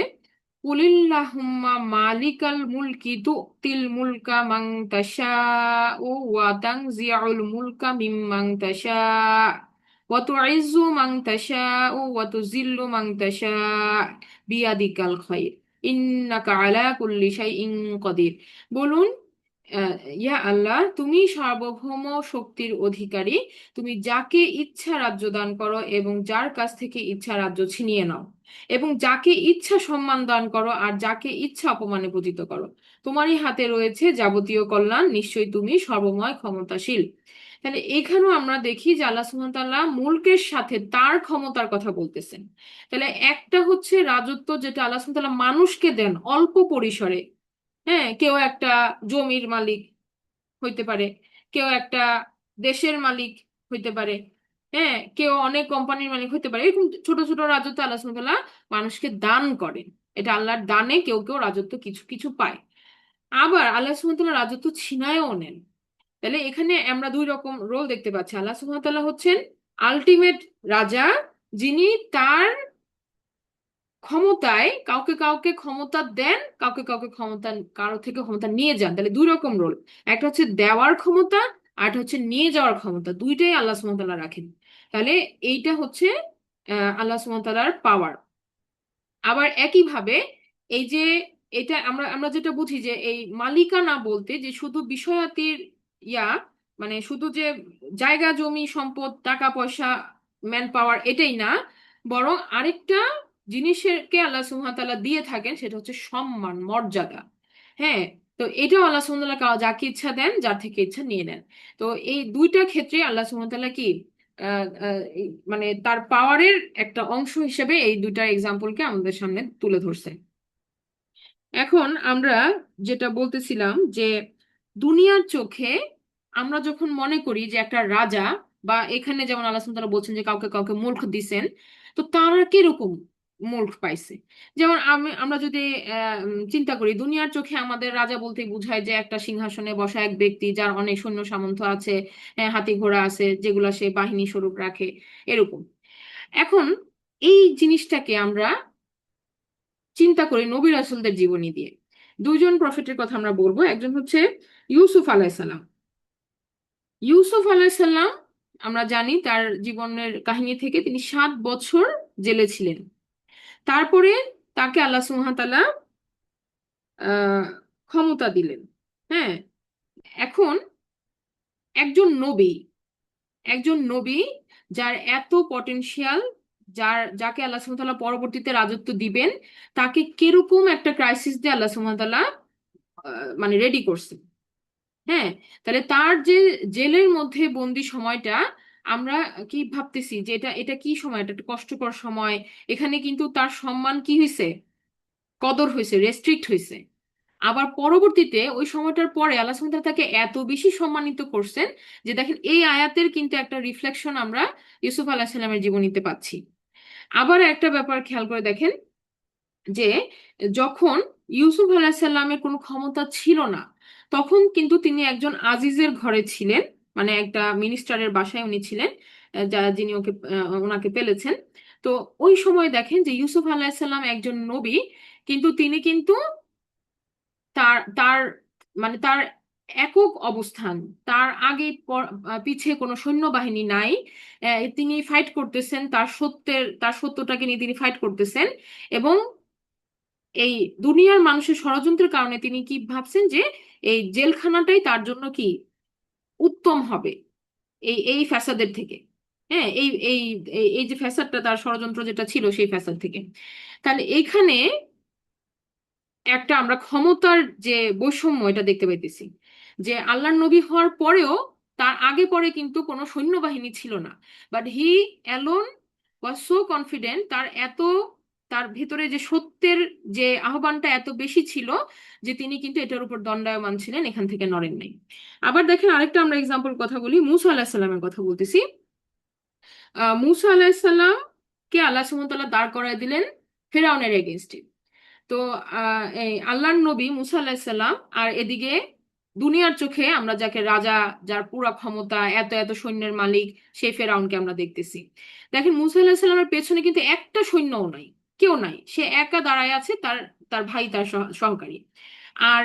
কুলিল্লাহুম্মা মালিকাল মুলকি তুতিল মুলকা মান তাশাউ ওয়া তানজিউল মুলকা মিম্মান তাশা ওয়া তুইজ্জু মান তাশাউ ওয়া তুযিল্লু মান তাশা বিয়াদিকাল খায়র ইন্নাকা আলা কুল্লি শাইইন কাদির। বলুন, ইয়া আল্লাহ, তুমি সার্বভৌম শক্তির অধিকারী। তুমি যাকে ইচ্ছা রাজ্য দান করো এবং যার কাছ থেকে ইচ্ছা রাজ্য ছিনিয়ে নাও, এবং যাকে ইচ্ছা সম্মান দান করো আর যাকে ইচ্ছা অপমানে পতিত করো। তোমারই হাতে রয়েছে যাবতীয় কল্যাণ, নিশ্চয়ই তুমি সর্বময় ক্ষমতাশীল। তাহলে এখানেও আমরা দেখি যে আল্লাহ সুবহানাহু ওয়া তাআলা মুলকের সাথে তার ক্ষমতার কথা বলতেছেন। তাহলে একটা হচ্ছে রাজত্ব যেটা আল্লাহ সুবহানাহু ওয়া তাআলা মানুষকে দেন অল্প পরিসরে। হ্যাঁ, কেউ একটা জমির মালিক হইতে পারে, কেউ একটা দেশের মালিক হইতে পারে, হ্যাঁ, কেউ অনেক কোম্পানির মালিক হইতে পারে। এরকম ছোট ছোট রাজত্ব আল্লাহ সুবহানাহু ওয়া তাআলা মানুষকে দান করেন। এটা আল্লাহর দানে কেউ কেউ রাজত্ব কিছু কিছু পায়। আবার আল্লাহ সুবহানাহু ওয়া তাআলা রাজত্ব ছিনায়ও নেন। তাহলে এখানে আমরা দুই রকম রোল দেখতে পাচ্ছি। আল্লাহ সুবহানাহু ওয়া তাআলা হচ্ছেন আলটিমেট রাজা, যিনি তার ক্ষমতায় কাউকে কাউকে ক্ষমতা দেন, কাউকে কাউকে ক্ষমতা, কারো থেকে ক্ষমতা নিয়ে যান। তাহলে দুই রকম রোল, একটা হচ্ছে দেওয়ার ক্ষমতা আর একটা হচ্ছে নিয়ে যাওয়ার ক্ষমতা, দুইটাই আল্লাহ সুবহানাহু ওয়া তাআলা রাখেন। তাহলে এইটা হচ্ছে আল্লাহ সুবহানাহু ওয়া তাআলার পাওয়ার। আবার একইভাবে এই যে এটা আমরা আমরা যেটা বুঝি যে এই মালিকানা বলতে যে শুধু বিষয়াতির ইয়া, মানে শুধু যে জায়গা জমি সম্পদ টাকা পয়সা ম্যান পাওয়ার এটাই না, বরং আরেকটা জিনিসেরকে আল্লাহ সুবহানাহু ওয়া তাআলা দিয়ে থাকেন, সেটা হচ্ছে সম্মান মর্যাদা। হ্যাঁ, তো এটাও আল্লাহ সুবহানাহু ওয়া তাআলা যাকে ইচ্ছা দেন, যার থেকে ইচ্ছা নিয়ে নেন। তো এই দুইটা ক্ষেত্রে আল্লাহ সুবহানাহু ওয়া তাআলা কি মানে তার পাওয়ারের একটা অংশ হিসেবে এই দুইটা এক্সাম্পলকে আমাদের সামনে তুলে ধরছে। এখন আমরা যেটা বলতেছিলাম যে দুনিয়ার চোখে আমরা যখন মনে করি যে একটা রাজা, বা এখানে যেমন আল্লাহ সুবহানাহু ওয়া তাআলা বলছেন যে কাউকে কাউকে মুলক দিছেন, তো তারা কিরকম মুলক পাইছে। যেমন আমরা যদি চিন্তা করি, দুনিয়ার চোখে আমাদের রাজা বলতে বোঝায় যে একটা সিংহাসনে বসা এক ব্যক্তি যার অনেক সৈন্য সামন্ত আছে, হাতি ঘোড়া আছে, যেগুলা সে বাহিনী স্বরূপ রাখে, এরকম। এখন এই জিনিসটাকে আমরা চিন্তা করি নবী রাসূলদের জীবনী দিয়ে। দুইজন প্রফেটের কথা আমরা বলবো, একজন হচ্ছে ইউসুফ আলাইসাল্লাম। ইউসুফ আলাইসাল্লাম, আমরা জানি তার জীবনের কাহিনী থেকে তিনি 7 বছর জেলে ছিলেন। তারপরে তাকে আল্লাহ সুবহানাহু ওয়া তাআলা আহ ক্ষমতা দিলেন। হ্যাঁ, এখন একজন নবী, একজন নবী যার এত পটেনশিয়াল, যাকে আল্লাহ সুবহানাহু ওয়া তাআলা পরবর্তীতে রাজত্ব দিবেন, তাকে কিরকম একটা ক্রাইসিস দিয়ে আল্লাহ সুবহানাহু ওয়া তাআলা মানে রেডি করছে। হ্যাঁ, তাহলে তার যে জেলের মধ্যে বন্দি সময়টা, আমরা কি ভাবতেছি যে এটা এটা কি সময়, এটা একটা কষ্টকর সময়। এখানে কিন্তু তার সম্মান কি হয়েছে, কদর হয়েছে, রেস্ট্রিক্ট হয়েছে। আবার পরবর্তীতে ওই সময়টার পরে আল্লাহ সুবহানাহু ওয়া তাআলা তাকে এত বেশি সম্মানিত করছেন যে দেখেন এই আয়াতের কিন্তু একটা রিফ্লেকশন আমরা ইউসুফ আলাইহিস সালামের জীবনীতে পাচ্ছি। আবার একটা ব্যাপার খেয়াল করে দেখেন যে যখন ইউসুফ আলাহিসাল্লামের কোনো ক্ষমতা ছিল না, তখন কিন্তু তিনি একজন আজিজের ঘরে ছিলেন, মানে একটা মিনিস্টারের বাসায় উনি ছিলেন, যিনি ওনাকে পেলেছেন। তো ওই সময় দেখেন যে ইউসুফ আলাহিসাল্লাম একজন নবী, কিন্তু তিনি কিন্তু তার তার মানে তার একক অবস্থান, তার আগে পিছে কোনো সৈন্যবাহিনী নাই। তিনি ফাইট করতেছেন তার সত্যটাকে নিয়ে তিনি ফাইট করতেছেন। এবং এই দুনিয়ার মানুষের ষড়যন্ত্রের কারণে তিনি কি ভাবছেন যে এই জেলখানাটাই তার জন্য কি উত্তম হবে এই এই ফ্যাসাদের থেকে। হ্যাঁ, এই এই এই এই যে ফ্যাসাদটা, তার ষড়যন্ত্র যেটা ছিল সেই ফ্যাসাদ থেকে। তাহলে এইখানে একটা আমরা ক্ষমতার যে বৈষম্য এটা দেখতে পাইতেছি, যে আল্লাহর নবী হওয়ার পরেও তার আগে পরে কিন্তু কোনো সৈন্যবাহিনী ছিল না, but he alone was so confident. তার ভিতরে যে সত্যের যে আহ্বানটা এত বেশি ছিল যে তিনি কিন্তু এটার উপর দণ্ডায়মান ছিলেন, এখান থেকে নড়েন নাই। আবার দেখেন আরেকটা আমরা এক্সাম্পল কথা বলি, মুসা আলাহিস সাল্লামের কথা বলতেছি। মুসা আলাহিস সাল্লাম কে আল্লাহ সুবহানাহু ওয়া তাআলা দাঁড় করায় দিলেন ফেরাউনের এগেনস্টে। তো এই আল্লাহর নবী মুসা আলাহিসাল্লাম, আর এদিকে দুনিয়ার চোখে আমরা যাকে রাজা, যার পুরা ক্ষমতা, এত এত সৈন্যের মালিক, সেই ফেরাউনকে আমরা দেখতেছি। দেখেন মুসা আলাহিসাল্লামের পেছনে কিন্তু একটা সৈন্যও নাই, কেউ নাই, সে একা দাঁড়ায় আছে, তার তার ভাই, তার সহকারী। আর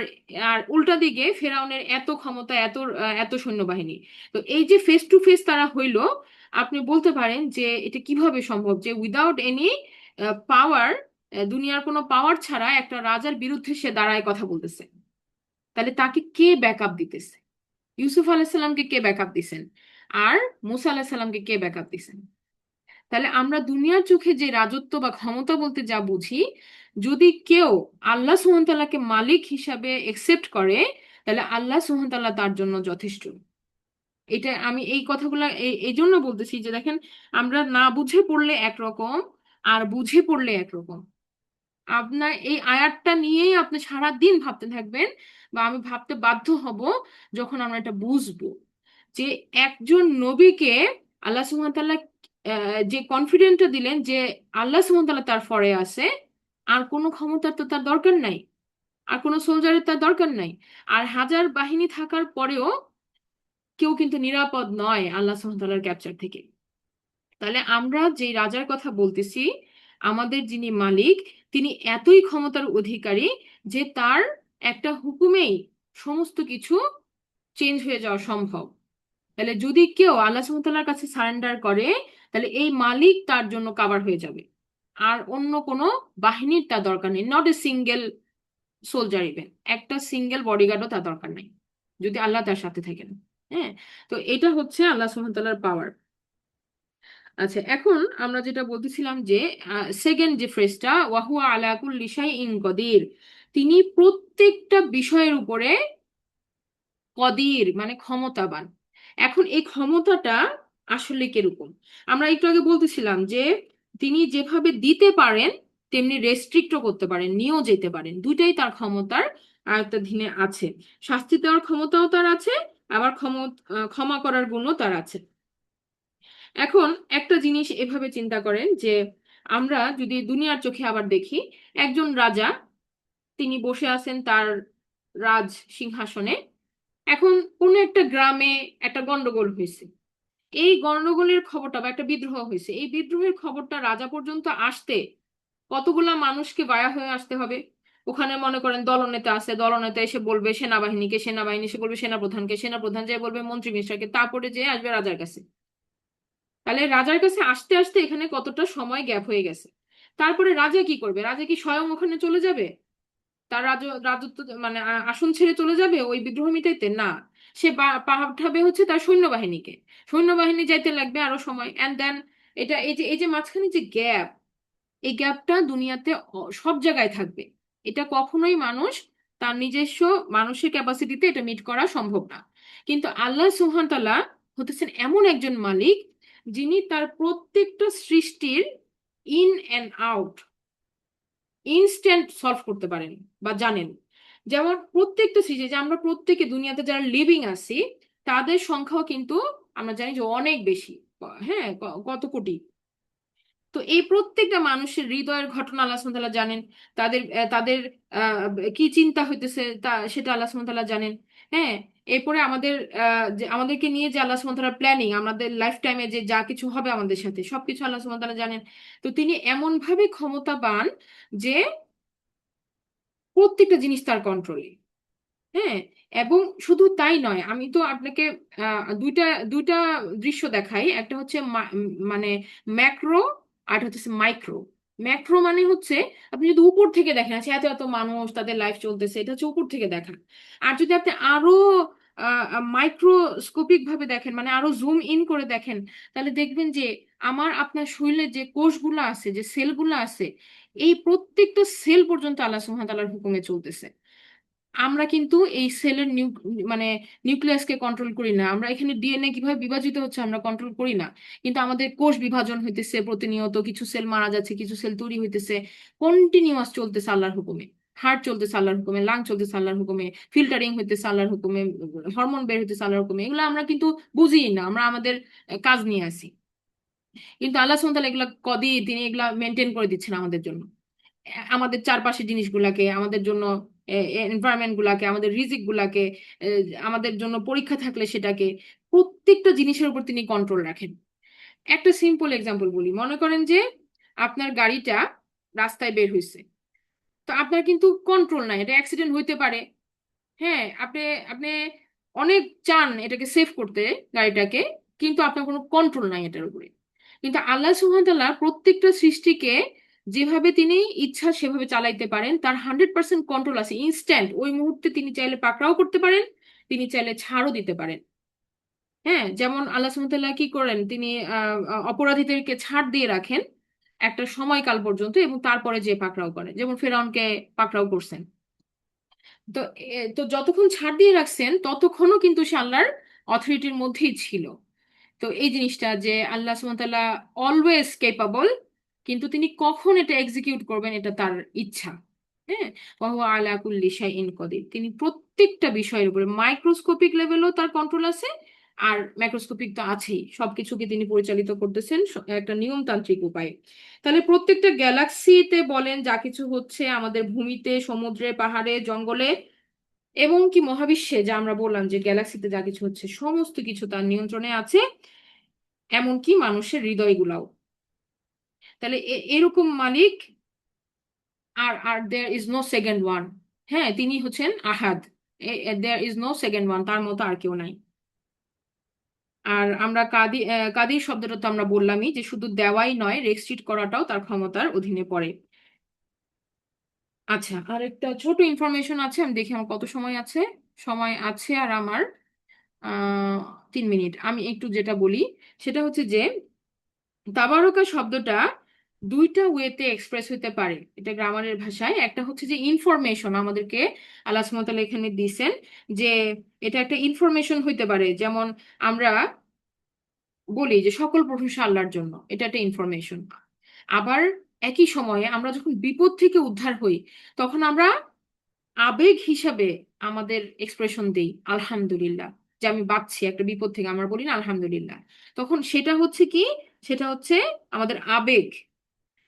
আর উল্টা দিকে ফেরাউনের এত ক্ষমতা, এত সৈন্যবাহিনী। তো এই যে ফেস টু ফেস তারা হইলো, আপনি বলতে পারেন যে এটা কিভাবে সম্ভব যে উইদাউট এনি পাওয়ার, দুনিয়ার কোনো পাওয়ার ছাড়া একটা রাজার বিরুদ্ধে সে দাঁড়ায় কথা বলতেছে। তাহলে তাকে কে ব্যাকআপ দিতেছে? ইউসুফ আলাইসাল্লামকে কে ব্যাকআপ দিছেন, আর মুসা আলাহিসাল্লামকে কে ব্যাকআপ দিছেন? তাহলে আমরা দুনিয়ার চোখে যে রাজত্ব বা ক্ষমতা বলতে যা বুঝি, যদি কেউ আল্লাহ সুবহানাহু ওয়া তাআলাকে মালিক হিসাবে একসেপ্ট করে, তাহলে আল্লাহ সুবহানাহু ওয়া তাআলা তার জন্য যথেষ্ট। এটা আমি এই কথাগুলা এই জন্য বলতেছি যে দেখেন, আমরা না বুঝে পড়লে একরকম, আর বুঝে পড়লে একরকম। আপনার এই আয়াতটা নিয়েই আপনি সারা দিন ভাবতে থাকবেন, বা আমি ভাবতে বাধ্য হব যখন আমরা এটা বুঝবো যে একজন নবীকে আল্লাহ সুবহানাহু ওয়া তাআলা যে কনফিডেন্টটা দিলেন যে আল্লাহ সুবহানাহু ওয়া তাআলা তার ফরে আছে, আর কোনো ক্ষমতার তো তার দরকার নাই, আর কোনো সোলজারের তার দরকার নাই, আর হাজার বাহিনী থাকার পরেও কেউ কিন্তু নিরাপদ নয় আল্লাহ সুবহানাহু ওয়া তাআলার ক্যাপচার থেকে। তাহলে আমরা যে রাজার কথা বলতেছি, আমাদের যিনি মালিক, তিনি এতই ক্ষমতার অধিকারী যে তার একটা হুকুমেই সমস্ত কিছু চেঞ্জ হয়ে যাওয়া সম্ভব। তাহলে যদি কেউ আল্লাহ সুবহানাহু ওয়া তাআলার কাছে সারেন্ডার করে, তাহলে এই মালিক তার জন্য কাভার হয়ে যাবে, আর অন্য কোনো বাহিনীর তার দরকার নেই। Not a single soldier, even একটা সিঙ্গেল বডিগার্ডও তার দরকার নেই যদি আল্লাহ তার সাথে থাকেন। হ্যাঁ, তো এটা হচ্ছে আল্লাহ সুবহানাহু ওয়া তাআলার পাওয়ার। আচ্ছা, এখন আমরা যেটা বলতেছিলাম যে সেকেন্ড যে ফ্রেজটা, ওয়াহুয়া আলা কুল্লি শাইইন কদির, তিনি প্রত্যেকটা বিষয়ের উপরে কদির মানে ক্ষমতাবান। এখন এই ক্ষমতাটা আসলে কিরকম, আমরা একটু আগে বলতেছিলাম যে তিনি যেভাবে দিতে পারেন তেমনি রেস্ট্রিক্টও করতে পারেন, নিয়েও যেতে পারেন, দুইটাই তার ক্ষমতার আয়ত্তাধীনে আছে। শাস্তি দেওয়ার ক্ষমতাও তার আছে, আবার ক্ষমা করার গুণও তার আছে। এখন একটা জিনিস এভাবে চিন্তা করেন যে আমরা যদি দুনিয়ার চোখে আবার দেখি, একজন রাজা, তিনি বসে আছেন তার রাজ সিংহাসনে। এখন কোনো একটা গ্রামে একটা গন্ডগোল হয়েছে, এই গন্ডগোলের খবরটা বা একটা বিদ্রোহ হয়েছে, এই বিদ্রোহের খবরটা রাজা পর্যন্ত আসতে কতগুলা মানুষকে বায়া হয়ে আসতে হবে। ওখানে মনে করেন দলনেতা আছে, দলনেতা এসে বলবে সেনাবাহিনীকে, সেনাবাহিনী এসে বলবে সেনাপ্রধানকে, সেনাপ্রধান যে বলবে মন্ত্রী মিনিস্টারকে, তারপরে যে আসবে রাজার কাছে। তাহলে রাজার কাছে আসতে আসতে এখানে কতটা সময় গ্যাপ হয়ে গেছে। তারপরে রাজা কি করবে? রাজা কি স্বয়ং ওখানে চলে যাবে, তার রাজত্ব মানে আসন ছেড়ে চলে যাবে ওই বিদ্রোহ মিটাইতে? না, সে পাঠাবে হচ্ছে তার সৈন্যবাহিনীকে, সৈন্যবাহিনী যাইতে লাগবে আরো সময়, এন্ড দেন এটা এই যে মাঝখানে যে গ্যাপ, এই গ্যাপটা দুনিয়াতে সব জায়গায় থাকবে। এটা কখনোই মানুষ তার নিজস্ব মানুষের ক্যাপাসিটিতে এটা মিট করা সম্ভব না। কিন্তু আল্লাহ সুবহান তাআলা হতেছেন এমন একজন মালিক যিনি তার প্রত্যেকটা সৃষ্টির in and out instant solve করতে পারেন বা জানেন। যেমন প্রত্যেকটা সৃষ্টি, যে আমরা প্রত্যেকে দুনিয়াতে যারা লিভিং আছি, তাদের সংখ্যাও কিন্তু আমরা জানি যে অনেক বেশি। হ্যাঁ, কত কোটি। তো এই প্রত্যেকটা মানুষের হৃদয়ের ঘটনা আল্লাহ সুবহানাহু ওয়া তাআলা জানেন, তাদের তাদের কি চিন্তা হইতেছে তা সেটা আল্লাহ সুবহানাহু ওয়া তাআলা জানেন। হ্যাঁ, এরপরে আমাদের যে আমাদেরকে নিয়ে যে আল্লাহ সুবহানাহু ওয়া তাআলা প্ল্যানিং, আমাদের লাইফ টাইমে যে যা কিছু হবে আমাদের সাথে সবকিছু আল্লাহ সুবহানাহু ওয়া তাআলা জানেন। তো তিনি এমন ভাবে ক্ষমতাবান যে প্রত্যেকটা জিনিস তার কন্ট্রোলে। হ্যাঁ, এবং শুধু তাই নয়, আমি তো আপনাকে দুইটা দুইটা দৃশ্য দেখাই। একটা হচ্ছে মানে ম্যাক্রো, আর হচ্ছে মাইক্রো। ম্যাক্রো মানে হচ্ছে আপনি যদি উপর থেকে দেখেন, আচ্ছা এত এত মানুষ তাদের লাইফ চলতেছে, এটা হচ্ছে উপর থেকে দেখা। আর যদি আপনি আরো মাইক্রোস্কোপিক ভাবে দেখেন, মানে আরো জুম ইন করে দেখেন, তাহলে দেখবেন যে আমার আপনার শরীরে যে কোষগুলো আছে, যে সেলগুলো আছে, এই প্রত্যেকটা সেল পর্যন্ত আল্লাহ সুবহানাহু ওয়া তাআলার হুকুমে চলতেছে। আমরা কিন্তু এই সেলের মানে নিউক্লিয়াসকে কন্ট্রোল করি না, আমরা এখানে ডিএনএ কিভাবে বিভাজিত হচ্ছে আমরা কন্ট্রোল করি না, কিন্তু আমাদের কোষ বিভাজন হইতেছে প্রতিনিয়ত, কিছু সেল মারা যাচ্ছে, কিছু সেল তৈরি হইতেছে, কন্টিনিউয়াস চলতেছে আল্লাহর হুকুমে। হার্ট চলতেছে আল্লাহর হুকুমে, লাং চলতেছে আল্লাহর হুকুমে, ফিল্টারিং হইতেছে আল্লাহর হুকুমে, হরমোন বের হইতেছে আল্লাহর হুকুমে। এগুলো আমরা কিন্তু বুঝি না, আমরা আমাদের কাজ নিয়ে আসি। কিন্তু আল্লাহ সুবহানাহু ওয়া তাআলা এগুলা কদি তিনি এগুলা মেনটেন করে দিচ্ছেন আমাদের জন্য, আমাদের চারপাশের জিনিসগুলাকে, আমাদের জন্য এনভায়রনমেন্ট গুলাকে, আমাদের রিজিক গুলাকে, আমাদের জন্য পরীক্ষা থাকলে সেটাকে, প্রত্যেকটা জিনিসের উপর তিনি কন্ট্রোল রাখেন। একটা সিম্পল এক্সাম্পল বলি, মনে করেন যে আপনার গাড়িটা রাস্তায় বের হয়েছে, তো আপনার কিন্তু কন্ট্রোল নাই, এটা অ্যাক্সিডেন্ট হইতে পারে। হ্যাঁ, আপনি আপনি অনেক চান এটাকে সেভ করতে গাড়িটাকে, কিন্তু আপনার কোনো কন্ট্রোল নাই এটার উপরে। কিন্তু আল্লাহ সুবহানাহু ওয়া তাআলা প্রত্যেকটা সৃষ্টিকে যেভাবে তিনি ইচ্ছা সেভাবে চালাইতে পারেন, তার 100% কন্ট্রোল আছে, ইনস্ট্যান্ট। ওই মুহূর্তে তিনি চাইলে পাকড়াও করতে পারেন, তিনি চাইলে ছাড়ও দিতে পারেন। হ্যাঁ, যেমন আল্লাহ সুবহানাহু ওয়া তাআলা কি করেন, তিনি অপরাধীদেরকে ছাড় দিয়ে রাখেন একটা সময়কাল পর্যন্ত, এবং তারপরে যে পাকড়াও করেন, যেমন ফেরাউনকে পাকড়াও করছেন। তো তো যতক্ষণ ছাড় দিয়ে রাখছেন ততক্ষণও কিন্তু সে আল্লাহর অথরিটির মধ্যেই ছিল। তো এই জিনিসটা যে আল্লাহ সুবহানাহু ওয়া তাআলা অলওয়েজ কেপাবল, কিন্তু তিনি কখন এটা এক্সিকিউট করবেন এটা তার ইচ্ছা। হ্যাঁ, ওয়া হুয়া আলা কুল্লি শাইইন কদির, তিনি প্রত্যেকটা বিষয়ের উপরে মাইক্রোস্কোপিক লেভেলও তার কন্ট্রোল আছে, আর ম্যাক্রোস্কোপিক তো আছেই, সবকিছুকে তিনি পরিচালিত করতেছেন একটা নিয়মতান্ত্রিক উপায়ে। তাহলে প্রত্যেকটা গ্যালাক্সিতে বলেন যা কিছু হচ্ছে, আমাদের ভূমিতে, সমুদ্রে, পাহাড়ে, জঙ্গলে, এবং কি মহাবিশ্বে, যা আমরা বললাম যে গ্যালাক্সিতে যা কিছু হচ্ছে, সমস্ত কিছু তার নিয়ন্ত্রণে আছে, এমনকি মানুষের হৃদয়গুলাও। তাহলে এরকম মালিক, আর আর there is no second one. হ্যাঁ, তিনি হচ্ছেন আহাদ। There is no second one, তার মতো আর কেউ নাই। আর আমরা কাদির শব্দটা তো আমরা বললামই যে শুধু দেওয়াই নয়, রেস্ট্রিক্ট করাটাও তার ক্ষমতার অধীনে পড়ে। আচ্ছা, আর একটা ছোট ইনফরমেশন আছে, আমি দেখি আমার কত সময় আছে। সময় আছে আর আমার আহ 3 মিনিট। আমি একটু যেটা বলি সেটা হচ্ছে যে তাবারকা শব্দটা দুইটা ওয়েতে এক্সপ্রেস হতে পারে, এটা গ্রামারের ভাষায়। একটা হচ্ছে যে ইনফরমেশন আমাদেরকে আল্লাহ সুবহানাহু ওয়া তাআলা এখানে দিছেন, যে এটা একটা ইনফরমেশন হইতে পারে। যেমন আমরা বলি যে সকল প্রশংসা আল্লাহর জন্য, এটা একটা ইনফরমেশন। আবার একই সময়ে আমরা যখন বিপদ থেকে উদ্ধার হই, তখন আমরা আবেগ হিসাবে আমাদের এক্সপ্রেশন দেই আলহামদুলিল্লাহ। যে আমি বাঁচছি একটা বিপদ থেকে, আমরা বলি না আলহামদুলিল্লাহ, তখন সেটা হচ্ছে কি, সেটা হচ্ছে আমাদের আবেগ।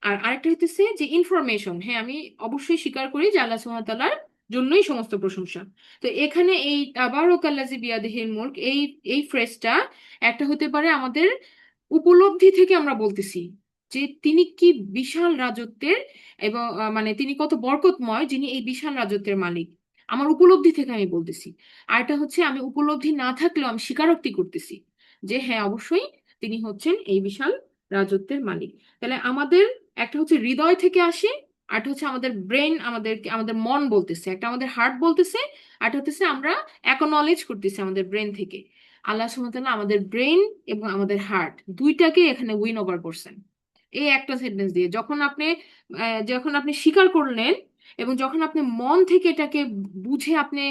আর আরেকটা হইতেছে যে ইনফরমেশন। হ্যাঁ, আমি অবশ্যই স্বীকার করি যে আল্লাহ সুবহানাহু ওয়া তাআলার জন্যই সমস্ত প্রশংসা। তো এখানে এই তাবারাকাল্লাযী বিয়াদিহিল মুলক, এই ফ্রেজটা একটা হতে পারে আমাদের উপলব্ধি থেকে আমরা বলতেছি যে তিনি কি বিশাল রাজত্বের, এবং মানে তিনি কত বরকতময় যিনি এই বিশাল রাজত্বের মালিক। আমার উপলব্ধি থেকে আমি বলতেছি। আর এটা হচ্ছে আমি উপলব্ধি না থাকলেও আমি স্বীকারোক্তি করতেছি যে হ্যাঁ, অবশ্যই তিনি হচ্ছেন এই বিশাল রাজত্বের মালিক। তাহলে আমাদের একটা হচ্ছে হৃদয় থেকে আসে, আর একটা হচ্ছে আমাদের ব্রেন, আমাদের মন বলতেছে, একটা আমাদের হার্ট বলতেছে, আর একটা হচ্ছে আমরা অ্যাকনলেজ করতেছি আমাদের ব্রেন থেকে। আল্লাহ সুবহানাহু ওয়া তাআলা আমাদের ব্রেন এবং আমাদের হার্ট দুইটাকে এখানে উইন ওভার করছেন এই একটা সেন্টেন্স দিয়ে। যখন আপনি স্বীকার করলেন এবং যখন আপনি মন থেকে এটাকে বুঝে আপনি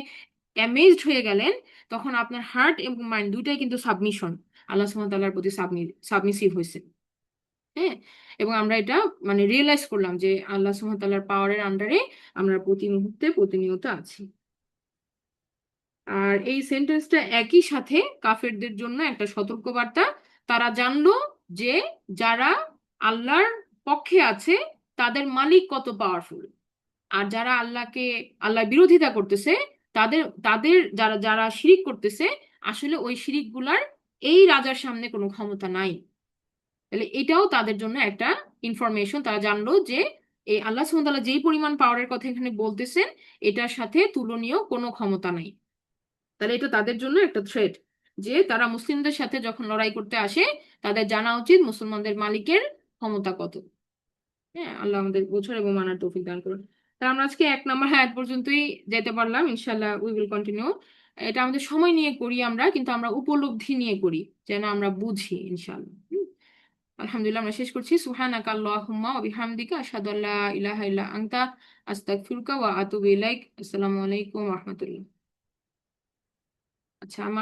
অ্যামেজড হয়ে গেলেন, তখন আপনার হার্ট এবং মাইন্ড দুইটাই কিন্তু সাবমিশন, আল্লাহ সুবহানাহু ওয়া তাআলার প্রতি সাবমিসিভ হয়েছে। হ্যাঁ, এবং আমরা এটা মানে রিয়েলাইজ করলাম যে আল্লাহ সুবহানাহু ওয়া তাআলার পাওয়ারের আন্ডারে আমরা প্রতি মুহূর্তে প্রতিনিয়ত আছি। আর এই সেন্টেন্সটা একই সাথে কাফেরদের জন্য একটা সতর্কবার্তা। তারা জানলো যে যারা আল্লাহর পক্ষে আছে তাদের মালিক কত পাওয়ারফুল, আর যারা আল্লাহর বিরোধিতা করতেছে, তাদের তাদের যারা যারা শিরিক করতেছে, আসলে ওই শিরিক গুলার এই রাজার সামনে কোনো ক্ষমতা নাই। তাহলে এটাও তাদের জন্য একটা ইনফরমেশন। তারা জানলো যে এই আল্লাহ সুবহানাহু ওয়া তাআলা যেই পরিমাণ পাওয়ারের কথা এখানে বলতেছেন, এটার সাথে তুলনীয় কোনো ক্ষমতা নাই। তাহলে এটা তাদের জন্য একটা থ্রেট, যে তারা মুসলিমদের সাথে যখন লড়াই করতে আসে, তাদের জানা উচিত মুসলমানদের মালিকের ক্ষমতা কত। হ্যাঁ, আল্লাহ আমাদের বোঝার এবং মানার তৌফিক দান করুন। তা আমরা আজকে 1 নম্বর আয়াত পর্যন্তই যেতে পারলাম, ইনশাল্লাহ উই উইল কন্টিনিউ। এটা আমাদের সময় নিয়ে করি আমরা, কিন্তু আমরা উপলব্ধি নিয়ে করি যেন আমরা বুঝি, ইনশাল্লাহ। আলহামদুলিল্লাহ, আমরা শেষ করছি। সুবহানাকা আল্লাহুম্মা ওয়া বিহামদিকা আশহাদু আল্লা ইলাহা ইল্লা আনতা আস্তাগফিরুকা ওয়া আতুবু ইলাইক। আসসালামু আলাইকুম ওয়া রাহমাতুল্লাহ। আচ্ছা, আমার